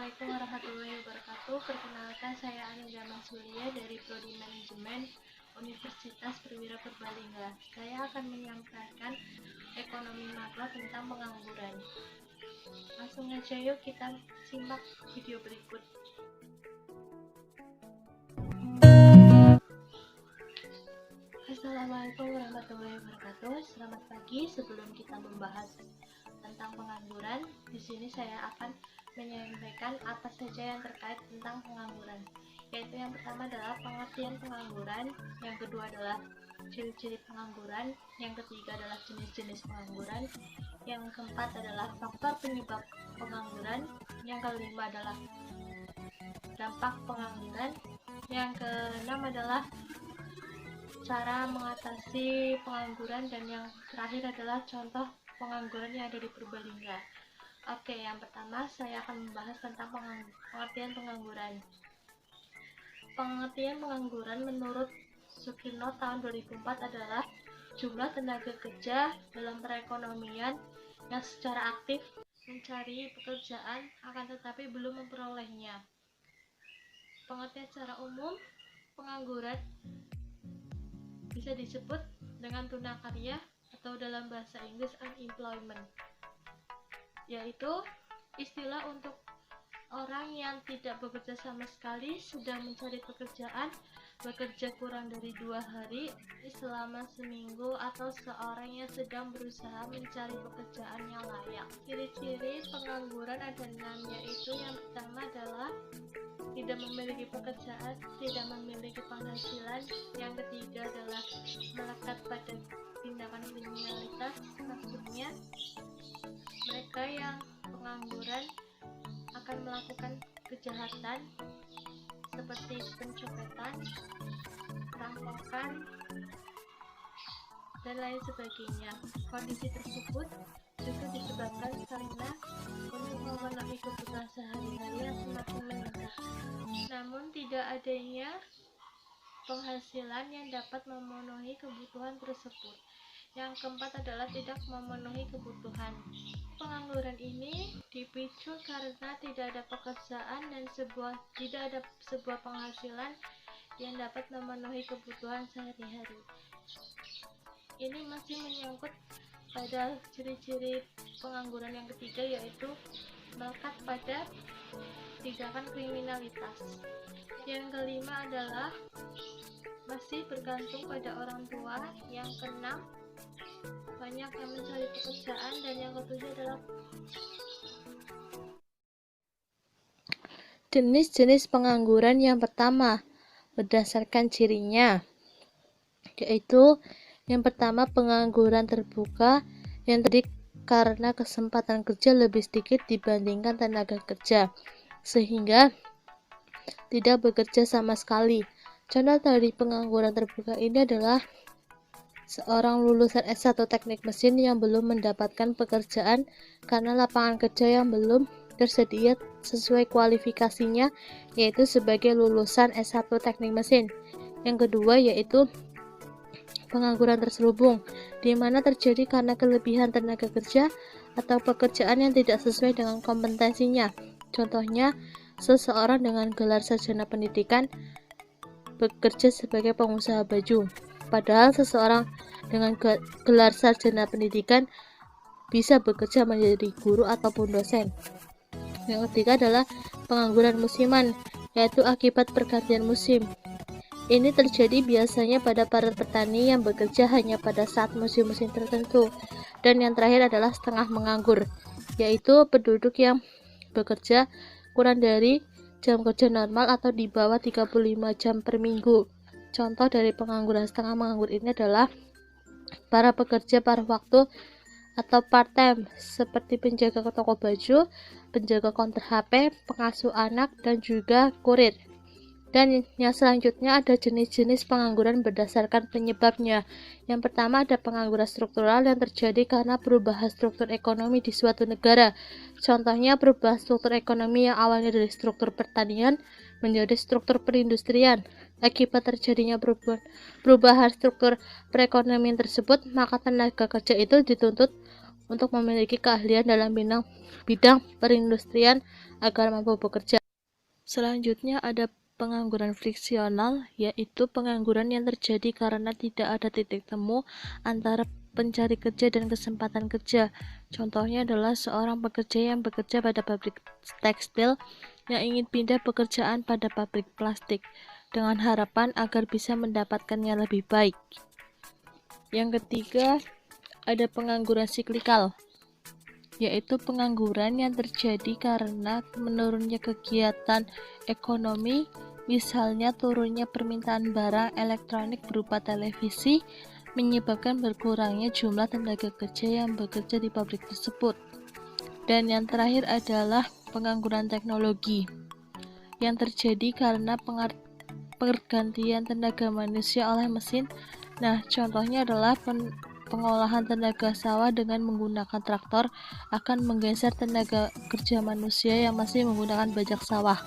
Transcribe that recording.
Assalamualaikum warahmatullahi wabarakatuh. Perkenalkan, saya Anindya Surya dari Prodi Manajemen Universitas Perwira Purbalingga. Saya akan menyampaikan ekonomi makro tentang pengangguran. Langsung aja yuk kita simak video berikut. Assalamualaikum warahmatullahi wabarakatuh. Selamat pagi. Sebelum kita membahas tentang pengangguran, di sini saya akan menyampaikan apa saja yang terkait tentang pengangguran, yaitu yang pertama adalah pengertian pengangguran, yang kedua adalah ciri-ciri pengangguran, yang ketiga adalah jenis-jenis pengangguran, yang keempat adalah faktor penyebab pengangguran, yang kelima adalah dampak pengangguran, yang keenam adalah cara mengatasi pengangguran, dan yang terakhir adalah contoh pengangguran yang ada di Purbalingga. Oke, yang pertama saya akan membahas tentang pengertian pengangguran. Pengertian pengangguran menurut Sukirno tahun 2004 adalah jumlah tenaga kerja dalam perekonomian yang secara aktif mencari pekerjaan akan tetapi belum memperolehnya. Pengertian secara umum, pengangguran bisa disebut dengan tunakarya atau dalam bahasa Inggris unemployment, yaitu istilah untuk orang yang tidak bekerja sama sekali, sedang mencari pekerjaan, bekerja kurang dari 2 hari selama seminggu, atau seorang yang sedang berusaha mencari pekerjaan yang layak. Ciri-ciri pengangguran ada 6, yaitu yang pertama adalah tidak memiliki pekerjaan, tidak memiliki penghasilan, yang ketiga adalah melekat pada tindakan kriminalitas, maksudnya mereka yang pengangguran akan melakukan kejahatan seperti pencopetan, perampokan, dan lain sebagainya. Kondisi tersebut juga disebabkan karena untuk memenuhi kebutuhan sehari-hari yang semakin meningkat, namun tidak adanya penghasilan yang dapat memenuhi kebutuhan tersebut. Yang keempat adalah tidak memenuhi kebutuhan. Pengangguran ini dipicu karena tidak ada pekerjaan dan tidak ada sebuah penghasilan yang dapat memenuhi kebutuhan sehari-hari. Ini masih menyangkut pada ciri-ciri pengangguran yang ketiga, yaitu melekat pada tindakan kriminalitas. Yang kelima adalah masih bergantung pada orang tua. Yang keenam, banyak yang mencari pekerjaan, dan yang ketujuh adalah jenis-jenis pengangguran. Yang pertama, berdasarkan cirinya, yaitu yang pertama pengangguran terbuka, yang terdiri karena kesempatan kerja lebih sedikit dibandingkan tenaga kerja, sehingga tidak bekerja sama sekali. Contoh dari pengangguran terbuka ini adalah seorang lulusan S1 teknik mesin yang belum mendapatkan pekerjaan karena lapangan kerja yang belum tersedia sesuai kualifikasinya, yaitu sebagai lulusan S1 teknik mesin. Yang kedua yaitu pengangguran terselubung, di mana terjadi karena kelebihan tenaga kerja atau pekerjaan yang tidak sesuai dengan kompetensinya. Contohnya, seseorang dengan gelar sarjana pendidikan bekerja sebagai pengusaha baju, padahal seseorang dengan gelar sarjana pendidikan bisa bekerja menjadi guru ataupun dosen. Yang ketiga adalah pengangguran musiman, yaitu akibat pergantian musim. Ini terjadi biasanya pada para petani yang bekerja hanya pada saat musim-musim tertentu. Dan yang terakhir adalah setengah menganggur, yaitu penduduk yang bekerja kurang dari jam kerja normal atau di bawah 35 jam per minggu. Contoh dari pengangguran setengah menganggur ini adalah para pekerja paruh waktu atau part-time, seperti penjaga toko baju, penjaga konter HP, pengasuh anak, dan juga kurir. Dan yang selanjutnya ada jenis-jenis pengangguran berdasarkan penyebabnya. Yang pertama ada pengangguran struktural yang terjadi karena perubahan struktur ekonomi di suatu negara. Contohnya perubahan struktur ekonomi yang awalnya dari struktur pertanian menjadi struktur perindustrian. Akibat terjadinya perubahan struktur perekonomian tersebut, maka tenaga kerja itu dituntut untuk memiliki keahlian dalam bidang perindustrian agar mampu bekerja. Selanjutnya ada pengangguran friksional, yaitu pengangguran yang terjadi karena tidak ada titik temu antara pencari kerja dan kesempatan kerja. Contohnya adalah seorang pekerja yang bekerja pada pabrik tekstil yang ingin pindah pekerjaan pada pabrik plastik dengan harapan agar bisa mendapatkan yang lebih baik. Yang ketiga, ada pengangguran siklikal, yaitu pengangguran yang terjadi karena menurunnya kegiatan ekonomi, misalnya turunnya permintaan barang elektronik berupa televisi, menyebabkan berkurangnya jumlah tenaga kerja yang bekerja di pabrik tersebut. Dan yang terakhir adalah pengangguran teknologi, yang terjadi karena pergantian tenaga manusia oleh mesin. Nah, contohnya adalah pengolahan tenaga sawah dengan menggunakan traktor akan menggeser tenaga kerja manusia yang masih menggunakan bajak sawah.